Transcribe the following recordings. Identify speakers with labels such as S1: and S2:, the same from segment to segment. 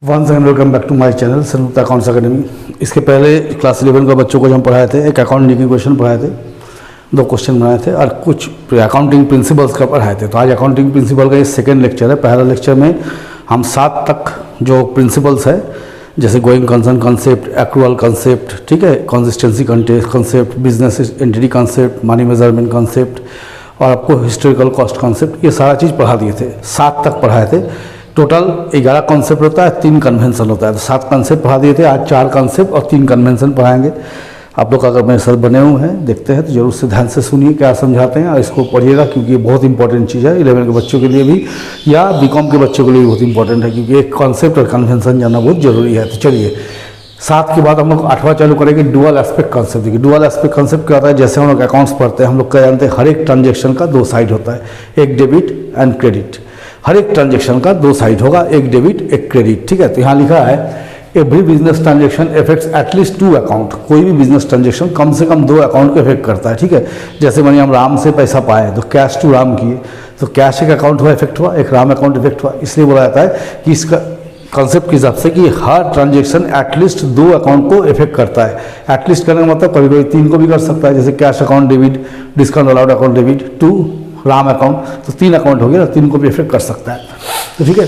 S1: Once and welcome back to my channel Sanyukt accounts academy. इसके पहले class 11 का बच्चों को जो हम पढ़ाए थे, एक अकाउंटिंग के क्वेश्चन पढ़ाए थे, 2 क्वेश्चन बनाए थे और कुछ अकाउंटिंग प्रिंसिपल्स का पढ़ाए थे। तो आज अकाउंटिंग प्रिंसिपल का ये सेकेंड लेक्चर है। पहला लेक्चर में हम 7 तक जो प्रिंसिपल्स है, जैसे going concern concept, accrual concept, ठीक है, consistency concept, business entity concept, money measurement concept और आपको हिस्टोरिकल कॉस्ट कॉन्सेप्ट, ये सारा चीज़ पढ़ा दिए थे। 7 तक पढ़ाए थे। टोटल 11 कॉन्सेप्ट होता है, 3 कन्वेंशन होता है। तो 7 कॉन्सेप्ट पढ़ा दिए थे। आज 4 कॉन्सेप्ट और 3 कन्वेंशन पढ़ाएंगे। आप लोग अगर मेरे साथ बने हुए हैं, देखते हैं, तो जरूर से ध्यान से सुनिए क्या समझाते हैं और इसको पढ़िएगा, क्योंकि ये बहुत इंपॉर्टेंट चीज़ है 11 के बच्चों के लिए भी या बीकॉम के बच्चों के लिए भी बहुत इंपॉर्टेंट है, क्योंकि एक कॉन्सेप्ट और कन्वेंशन जानना बहुत जरूरी है। तो चलिए 7 के बाद हम लोग 8वां चालू करेंगे, डुअल एस्पेक्ट कॉन्सेप्ट। देखिए डुअल एस्पेक्ट कॉन्सेप्ट क्या होता है, जैसे हम लोग अकाउंट्स पढ़ते हैं, हम लोग क्या जानते हैं, हर एक ट्रांजेक्शन का 2 साइड होता है, एक डेबिट एंड क्रेडिट। हर एक ट्रांजेक्शन का 2 साइड होगा, एक डेबिट एक क्रेडिट, ठीक है। तो यहाँ लिखा है every business transaction effects at least 2 account. कोई भी बिजनेस ट्रांजेक्शन कम से कम 2 अकाउंट को इफेक्ट करता है, ठीक है। जैसे मानिए हम राम से पैसा पाए तो कैश टू राम किए, तो कैश एक अकाउंट हुआ इफेक्ट हुआ, एक राम अकाउंट इफेक्ट हुआ। इसलिए बोला जाता है कि इसका कॉन्सेप्ट के हिसाब से कि हर ट्रांजेक्शन एटलीस्ट 2 अकाउंट को इफेक्ट करता है। एटलीस्ट करने का मतलब कभी कभी 3 को भी कर सकता है, जैसे cash account debit, discount allowed account debit, 2 Ram account, तो 3 अकाउंट हो गया, 3 को भी इफेक्ट कर सकता है। तो ठीक है,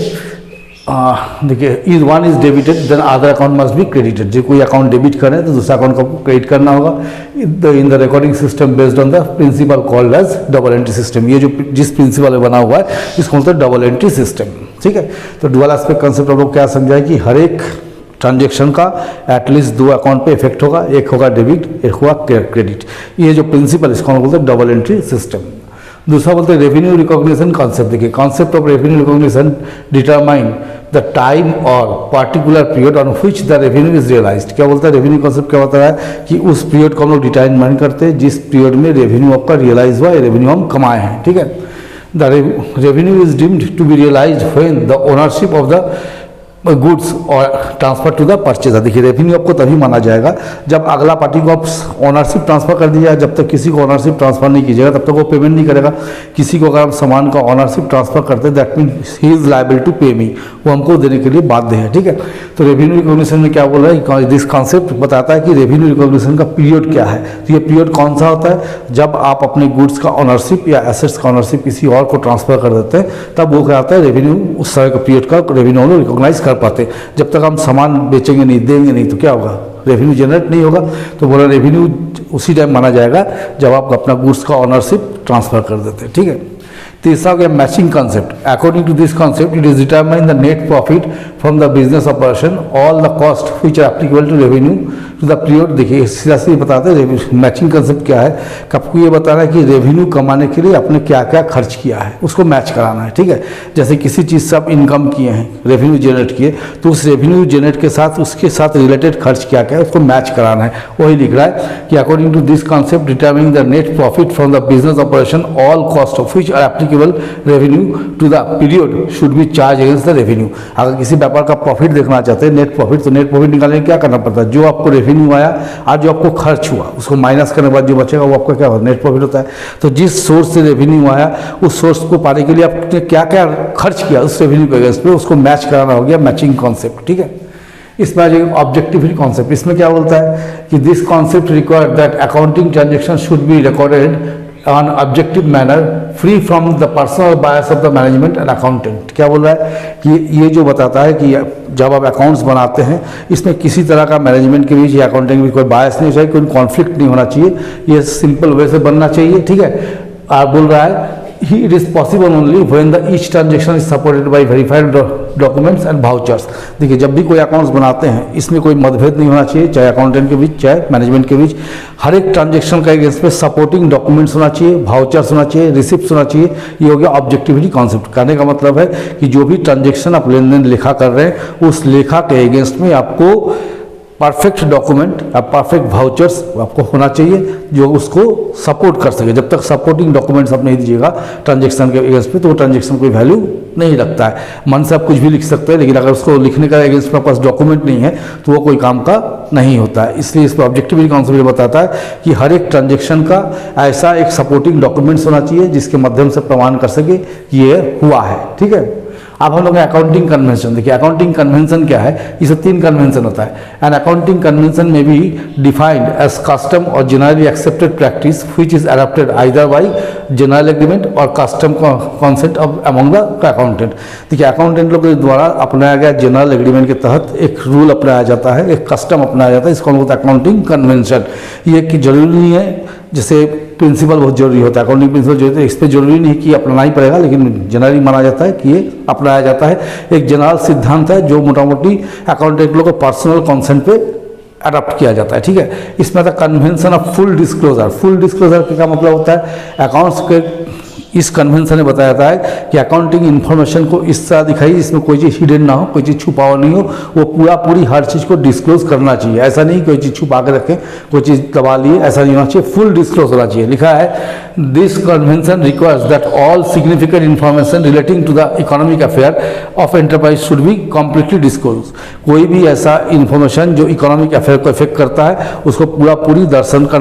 S1: देखिए is one is debited then other account must be credited. जो कोई अकाउंट डेबिट करें तो दूसरा अकाउंट को क्रेडिट करना होगा। In the recording system based on the principle called as double entry system. ये जो जिस प्रिंसिपल में बना हुआ है इसको बोलते हैं डबल एंट्री सिस्टम, ठीक है। तो डुअल एस्पेक्ट कॉन्सेप्ट हम लोग क्या समझाए कि हर एक ट्रांजेक्शन का एटलीस्ट 2 अकाउंट पे इफेक्ट होगा, एक होगा डेबिट, एक होगा क्रेडिट। ये जो प्रिंसिपल इसको हम बोलते हैं डबल एंट्री सिस्टम। दूसरा बोलते हैं रेवेन्यू रिकॉग्निशन कॉन्सेप्ट। देखिए concept of revenue recognition determine the time और particular period on which the revenue is realised. क्या बोलता है रेवेन्यू कॉन्सेप्ट, क्या होता है कि उस पीरियड को हम लोग डिटरमाइन करते हैं जिस पीरियड में रेवेन्यू आपका रियलाइज हुआ, रेवेन्यू हम कमाए हैं, ठीक है। The revenue is deemed to be realised when the ownership of the goods are transfer to the purchaser. देखिए रेवेन्यू आपको तभी माना जाएगा जब अगला पार्टी को आप ओनरशिप ट्रांसफर कर दिया। जब तक किसी को ओनरशिप ट्रांसफर नहीं कीजिएगा तब तक वो पेमेंट नहीं करेगा। किसी को अगर आप सामान का ओनरशिप ट्रांसफर करते हैं that mean he is liable to pay me, वो हमको देने के लिए बाध्य है, ठीक है। तो रेवेन्यू रिकॉग्निशन में क्या बोल रहा है, दिस कॉन्सेप्ट बताता है कि रेवेन्यू रिकॉग्निशन का पीरियड क्या है। तो ये पीरियड कौन सा होता है, जब आप अपने गुड्स का ओनरशिप या एसेट्स का ओनरशिप किसी और को ट्रांसफर कर देते हैं, तब वो क्या होता है रेवेन्यू, उस समय का पीरियड का रेवेन्यू हम रिकॉग्नाइज कर पाते हैं। जब तक हम सामान बेचेंगे नहीं, देंगे नहीं, तो क्या होगा, रेवेन्यू जनरेट नहीं होगा। तो बोला रेवेन्यू उसी टाइम माना जाएगा जब आप अपना गुड्स का ओनरशिप ट्रांसफर कर देते हैं, ठीक है। तीसरा हो गया matching concept. According to this concept it is determine the net profit from the business operation all the cost which are applicable to revenue to the period. देखिए सीधा सीधा बताते हैं मैचिंग कॉन्सेप्ट क्या है, आपको ये बताना है कि रेवेन्यू कमाने के लिए आपने क्या क्या खर्च किया है, उसको मैच कराना है, ठीक है। जैसे किसी चीज़ से आप इनकम किए हैं, रेवेन्यू जनरेट किए, तो उस रेवेन्यू जनरेट के साथ उसके साथ रिलेटेड खर्च क्या क्या है उसको मैच कराना है। वही लिख रहा है कि according to this concept determining the net profit from the business operation all cost of which are applicable revenue to the period should be charge against the revenue. अगर किसी व्यापार का प्रॉफिट देखना चाहते हैं, नेट प्रॉफिट, तो net profit निकालने क्या करना पड़ता है, जो आपको रेवेन्यू आया और जो आपको खर्च हुआ उसको माइनस करने के बाद जो बचेगा वो आपका क्या होगा, नेट प्रॉफिट होता है। तो जिस सोर्स से रेवेन्यू आया उस सोर्स को पाने के लिए आपने क्या क्या खर्च किया उस रेवेन्यू के अगेंस्ट पे, उसको मैच कराना हो गया मैचिंग कॉन्सेप्ट, ठीक है। इसमें आ जाएगा ऑब्जेक्टिविटी कॉन्सेप्ट। इसमें क्या बोलता है कि this concept required that accounting transaction should be recorded on objective manner free from the personal bias of the management and accountant. क्या बोल रहा है कि ये जो बताता है कि जब आप अकाउंट्स बनाते हैं इसमें किसी तरह का मैनेजमेंट के बीच या अकाउंटिंग के बीच कोई बायस नहीं चाहिए, कोई कॉन्फ्लिक्ट नहीं होना चाहिए, ये सिंपल वे से बनना चाहिए, ठीक है। और बोल रहा है it is possible only when the each transaction is supported by verified documents and vouchers। देखिए जब भी कोई अकाउंट्स बनाते हैं इसमें कोई मतभेद नहीं होना चाहिए, चाहे अकाउंटेंट के बीच चाहे मैनेजमेंट के बीच। हर एक ट्रांजेक्शन का अगेंस्ट पे सपोर्टिंग डॉक्यूमेंट्स होना चाहिए, वाउचर्स होना चाहिए, रिसिप्ट्स होना चाहिए। ये हो गया ऑब्जेक्टिविटी कॉन्सेप्ट। कहने का मतलब है कि जो भी ट्रांजेक्शन आप लेन देन लेखा कर रहे हैं उस लेखा के अगेंस्ट में आपको परफेक्ट डॉक्यूमेंट या परफेक्ट वाउचर्स आपको होना चाहिए जो उसको सपोर्ट कर सके। जब तक सपोर्टिंग डॉक्यूमेंट्स आप नहीं दीजिएगा ट्रांजेक्शन के अगेंस्ट पे तो वो ट्रांजेक्शन कोई वैल्यू नहीं रखता है। मन से आप कुछ भी लिख सकते हैं लेकिन अगर उसको लिखने का अगेंस्ट में आपके पास डॉक्यूमेंट नहीं है तो वो कोई काम का नहीं होता है। इसलिए इस पर ऑब्जेक्टिविटी कॉन्सेप्ट बताता है कि हर एक ट्रांजेक्शन का ऐसा एक सपोर्टिंग डॉक्यूमेंट्स होना चाहिए जिसके माध्यम से प्रमाण कर सके कि ये हुआ है, ठीक है। अब हम लोग अकाउंटिंग कन्वेंशन देखिए, अकाउंटिंग कन्वेंशन क्या है, इसे 3 कन्वेंशन होता है। एंड अकाउंटिंग कन्वेंशन में भी डिफाइंड एज कस्टम और generally accepted practice which is adopted either by general agreement और custom consent of among the accountant. देखिए अकाउंटेंट लोग के द्वारा अपनाया गया जनरल एग्रीमेंट के तहत एक रूल अपनाया जाता है, एक कस्टम अपनाया जाता है, इसको बोलते हैं अकाउंटिंग कन्वेंशन। ये कि जरूरी नहीं है, जैसे प्रिंसिपल बहुत जरूरी होता है, अकाउंटिंग प्रिंसिपल जो होता है इस पर जरूरी नहीं कि अपनाना ही पड़ेगा, लेकिन जनरली माना जाता है कि ये अपनाया जाता है। एक जनरल सिद्धांत है जो मोटा मोटी अकाउंटेंट लोगों को पर्सनल कॉन्सेंट पे अडॉप्ट किया जाता है, ठीक है। इसमें आता convention of full disclosure. Full disclosure का क्या मतलब होता है, अकाउंट्स के इस कन्वेंशन में बताया जाता है कि अकाउंटिंग इन्फॉर्मेशन को इस तरह दिखाई जिसमें कोई चीज़ हिडन ना हो, कोई चीज़ छुपा हुआ नहीं हो, वो पूरी हर चीज़ को डिस्क्लोज करना चाहिए। ऐसा नहीं कोई चीज़ छुपा के रखें, कोई चीज़ दबा लिए, ऐसा नहीं होना चाहिए, फुल डिस्क्लोज होना चाहिए। लिखा है this convention requires that all significant information relating to the economic affair of enterprise should be completely disclose. कोई भी ऐसा इन्फॉर्मेशन जो इकोनॉमिक अफेयर को इफेक्ट करता है उसको पूरी दर्शन कर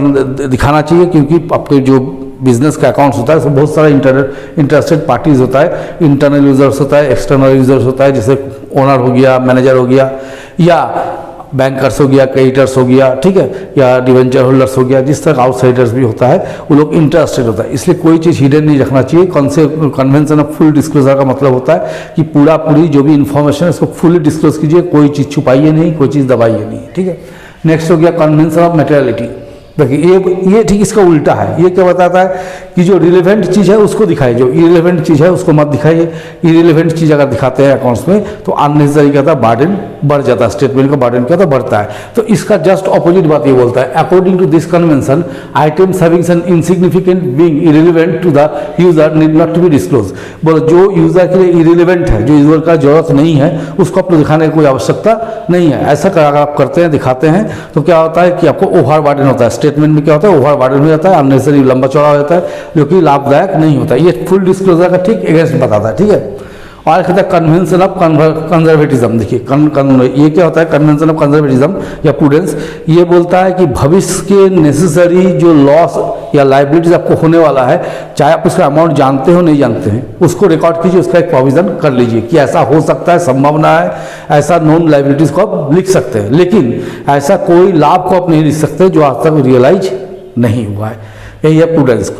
S1: दिखाना चाहिए, क्योंकि आपके जो बिजनेस का अकाउंट्स होता है उसमें बहुत सारा इंटरेस्टेड पार्टीज होता है, इंटरनल यूजर्स होता है, एक्सटर्नल यूजर्स होता है, जैसे ओनर हो गया, मैनेजर हो गया, या बैंकर्स हो गया, क्रेडिटर्स हो गया, ठीक है, या डिवेंचर होल्डर्स हो गया, जिस तरह आउटसाइडर्स भी होता है, वो लोग इंटरेस्टेड होता है। इसलिए कोई चीज़ हिडन नहीं रखना चाहिए। कन्वेंशन ऑफ फुल डिस्क्लोजर का मतलब होता है कि पूरी जो भी इन्फॉर्मेशन है उसको फुली डिस्क्लोज कीजिए, कोई चीज़ छुपाइए नहीं, कोई चीज़ दबाइए नहीं, ठीक है। नेक्स्ट हो गया कन्वेंशन ऑफ मटेरियलिटी। देखिए ये ठीक इसका उल्टा है। ये क्या बताता है कि जो रिलेवेंट चीज़ है उसको दिखाइए, जो इरिलेवेंट चीज़ है उसको मत दिखाइए। इरिलेवेंट चीज़ अगर दिखाते हैं अकाउंट्स में तो अननेसेसरी क्या था, बर्डन बढ़ जाता है, स्टेटमेंट का बर्डन क्या था, बढ़ता है। तो इसका जस्ट ऑपोजिट बात ये बोलता है, according to this convention items having an insignificant being irrelevant to the user need not to be disclose. बोलो जो यूजर के लिए इरिलेवेंट है, जो यूजर का जरूरत नहीं है, उसको आपको दिखाने की कोई आवश्यकता नहीं है। ऐसा अगर आप करते हैं, दिखाते हैं, तो क्या होता है कि आपको ओवर बर्डन होता है, स्टेटमेंट में क्या होता है, ओवर बर्डन हो जाता है, अननेसेसरी लंबा चौड़ा हो जाता है, जो कि लाभदायक नहीं होता। ये फुल डिस्क्लोजर का ठीक अगेंस्ट बताता है, ठीक है। और कहता है कन्वेंशन ऑफ कंजर्वेटिज्म। देखिए ये क्या होता है, कन्वेंशन ऑफ कंजर्वेटिज्म या प्रूडेंस, ये बोलता है कि भविष्य के नेसेसरी जो लॉस या लाइबिलिटीज आपको होने वाला है, चाहे आप उसका अमाउंट जानते हो नहीं जानते हैं, उसको रिकॉर्ड कीजिए, उसका एक प्रोविजन कर लीजिए कि ऐसा हो सकता है, संभावना है, ऐसा नॉन लाइबिलिटीज को आप लिख सकते हैं, लेकिन ऐसा कोई लाभ को आप नहीं लिख सकते जो आज तक रियलाइज नहीं हुआ है। यही है प्रूडेंस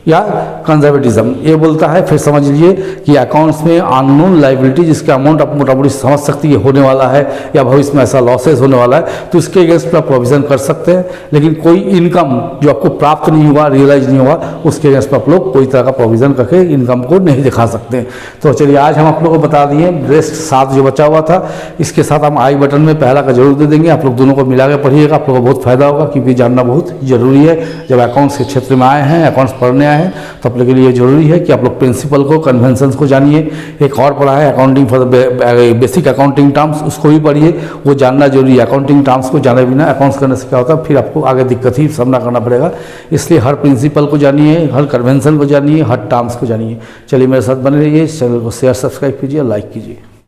S1: या कंजर्वेटिज्म। ये बोलता है, फिर समझ लीजिए कि अकाउंट्स में अननोन लाइबिलिटी जिसका अमाउंट आप मोटामोटी समझ सकती है होने वाला है, या भविष्य में ऐसा लॉसेस होने वाला है, तो इसके अगेंस्ट पर आप प्रोविजन कर सकते हैं। लेकिन कोई इनकम जो आपको प्राप्त नहीं हुआ, रियलाइज नहीं हुआ, उसके अगेंस्ट पर आप लोग कोई तरह का प्रोविजन करके इनकम को नहीं दिखा सकते। तो चलिए आज हम आप लोगों को बता दिए, रेस्ट 7 जो बचा हुआ था, इसके साथ हम आई बटन में पहला का जरूर दे देंगे। आप लोग दोनों को मिला के पढ़िएगा, आप लोगों को बहुत फायदा होगा, क्योंकि जानना बहुत जरूरी है। जब अकाउंट्स के क्षेत्र में आए हैं, अकाउंट्स पढ़ने है, तो आप लोग के लिए जरूरी है कि आप लोग प्रिंसिपल को, कन्वेंशंस को जानिए। एक और पढ़ा है accounting for basic accounting terms, उसको भी पढ़िए, वो जानना जरूरी है। अकाउंटिंग टर्म्स को जाने बिना अकाउंट्स करने से क्या होता है, फिर आपको आगे दिक्कत ही सामना करना पड़ेगा। इसलिए हर प्रिंसिपल को जानिए, हर कन्वेंशन को जानिए, हर टर्म्स को जानिए। चलिए मेरे साथ बने रहिए, चैनल को शेयर सब्सक्राइब कीजिए, लाइक कीजिए।